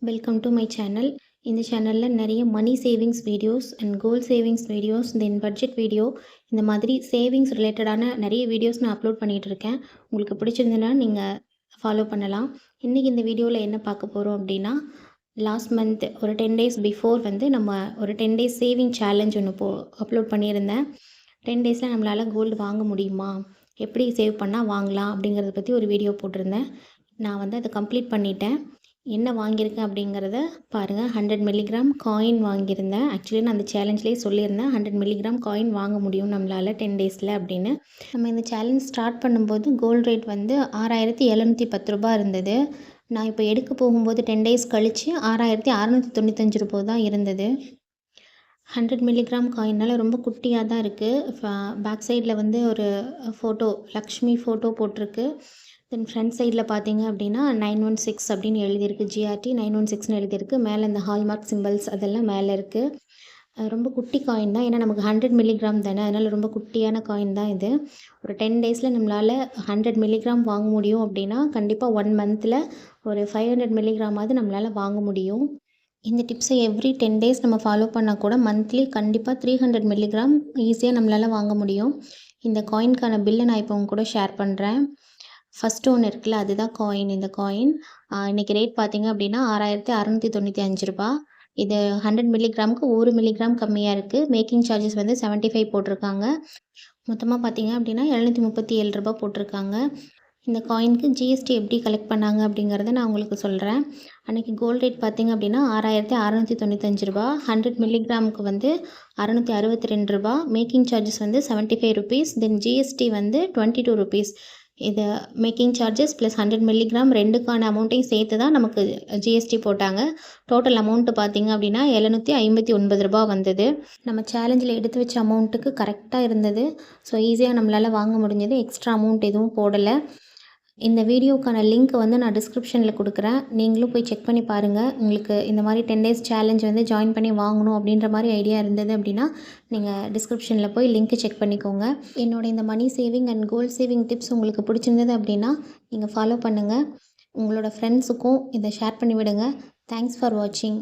Welcome to my channel. இந்த சேனலில் நிறைய money savings videos and goal savings videos, then budget video, இந்த மாதிரி சேவிங்ஸ் ரிலேட்டடான நிறைய வீடியோஸ் நான் அப்லோட் பண்ணிகிட்டு இருக்கேன். உங்களுக்கு பிடிச்சிருந்ததுன்னா நீங்கள் ஃபாலோ பண்ணலாம். இன்றைக்கி இந்த வீடியோவில் என்ன பார்க்க போகிறோம் அப்படின்னா, லாஸ்ட் மந்த் ஒரு 10 டேஸ் பிஃபோர் நம்ம ஒரு 10 டேஸ் சேவிங் சேலஞ்ச் ஒன்று அப்லோட் பண்ணியிருந்தேன். 10 டேஸில் நம்மளால் கோல்டு வாங்க முடியுமா, எப்படி சேவ் பண்ணால் வாங்கலாம் அப்படிங்கிறத பற்றி ஒரு வீடியோ போட்டிருந்தேன். நான் அதை கம்ப்ளீட் பண்ணிட்டேன். என்ன வாங்கியிருக்கேன் அப்படிங்கிறத பாருங்கள். 100 மில்லிகிராம் காயின் வாங்கியிருந்தேன். ஆக்சுவலி நான் அந்த சேலஞ்சிலே சொல்லியிருந்தேன் 100 மில்லிகிராம் காயின் வாங்க முடியும் நம்மளால் 10 டேஸில் அப்படின்னு. நம்ம இந்த சேலஞ்ச் ஸ்டார்ட் பண்ணும்போது கோல்டு ரேட் 6710 ரூபா இருந்தது. நான் இப்போ எடுக்க போகும்போது 10 டேஸ் கழித்து 6695 ரூபா தான் இருந்தது. 100 மில்லிகிராம் காயினால் ரொம்ப குட்டியாக தான் இருக்குது. பேக் சைடில் ஒரு ஃபோட்டோ, லக்ஷ்மி ஃபோட்டோ போட்டிருக்கு. தென் ஃப்ரண்ட் சைடில் பார்த்தீங்க அப்படின்னா 916 அப்படின்னு எழுதியிருக்கு. ஜிஆர்டி 916ன்னு எழுதியிருக்கு. மேலே இந்த ஹால்மார்க் சிம்பிள்ஸ் அதெல்லாம் மேலே இருக்குது. ரொம்ப குட்டி காயின் தான், ஏன்னா நமக்கு 100 மில்லிகிராம் தானே, அதனால் ரொம்ப குட்டியான காயின் தான் இது. ஒரு 10 டேஸில் நம்மளால் 100 மில்லிகிராம் வாங்க முடியும் அப்படின்னா கண்டிப்பாக 1 மந்தில் ஒரு 500 மில்லிகிராமாவது நம்மளால் வாங்க முடியும். இந்த டிப்ஸை எவ்ரி 10 டேஸ் நம்ம ஃபாலோ பண்ணால் கூட மந்த்லி கண்டிப்பாக 300 மில்லிகிராம் ஈஸியாக நம்மளால் வாங்க முடியும். இந்த காயின்கான பில்லை நான் இப்போ உங்க கூட ஷேர் பண்ணுறேன். ஃபஸ்ட்டு ஒன்று இருக்குல்ல, அதுதான் காயின். இந்த காயின் இன்றைக்கி ரேட் பார்த்திங்க அப்படின்னா 6695 ரூபா. இது 100 மில்லிகிராமுக்கு 1 மில்லிகிராம் கம்மியாக இருக்குது. மேக்கிங் சார்ஜஸ் 75 போட்டிருக்காங்க. மொத்தமாக பார்த்திங்க அப்படின்னா 737 ரூபா போட்டிருக்காங்க. இந்த காயினுக்கு ஜிஎஸ்டி எப்படி கலெக்ட் பண்ணாங்க அப்படிங்கிறத நான் உங்களுக்கு சொல்கிறேன். அன்றைக்கி கோல்டு ரேட் பார்த்திங்க அப்படின்னா 6695 ரூபா. 100 மில்லிகிராமுக்கு 662 ரூபா. Making charges 75 rupees. Then GST 22 rupees. இது மேக்கிங் சார்ஜஸ் ப்ளஸ் 100 மில்லிகிராம் ரெண்டுக்கான அமௌண்ட்டையும் சேர்த்து தான் நமக்கு ஜிஎஸ்டி போட்டாங்க. டோட்டல் அமௌண்ட்டு பார்த்திங்க அப்படின்னா 759 ரூபா வந்தது. நம்ம சேலஞ்சில் எடுத்து வச்ச அமௌண்ட்டுக்கு கரெக்டாக இருந்தது. ஸோ ஈஸியாக நம்மளால் வாங்க முடிஞ்சது. எக்ஸ்ட்ரா அமௌண்ட் எதுவும் போடலை. இந்த வீடியோக்கான லிங்க் நான் டிஸ்கிரிப்ஷனில் கொடுக்குறேன். நீங்களும் போய் செக் பண்ணி பாருங்கள். உங்களுக்கு இந்த மாதிரி 10 டேஸ் சேலஞ்ச் ஜாயின் பண்ணி வாங்கணும் அப்படின்ற மாதிரி ஐடியா இருந்தது அப்படின்னா நீங்கள் டிஸ்கிரிப்ஷனில் போய் லிங்க்கு செக் பண்ணிக்கோங்க. என்னோடய இந்த money saving and gold saving tips உங்களுக்கு பிடிச்சிருந்தது அப்படின்னா நீங்கள் ஃபாலோ பண்ணுங்கள். உங்களோட ஃப்ரெண்ட்ஸுக்கும் இதை ஷேர் பண்ணி விடுங்க. தேங்க்ஸ் ஃபார் வாட்சிங்.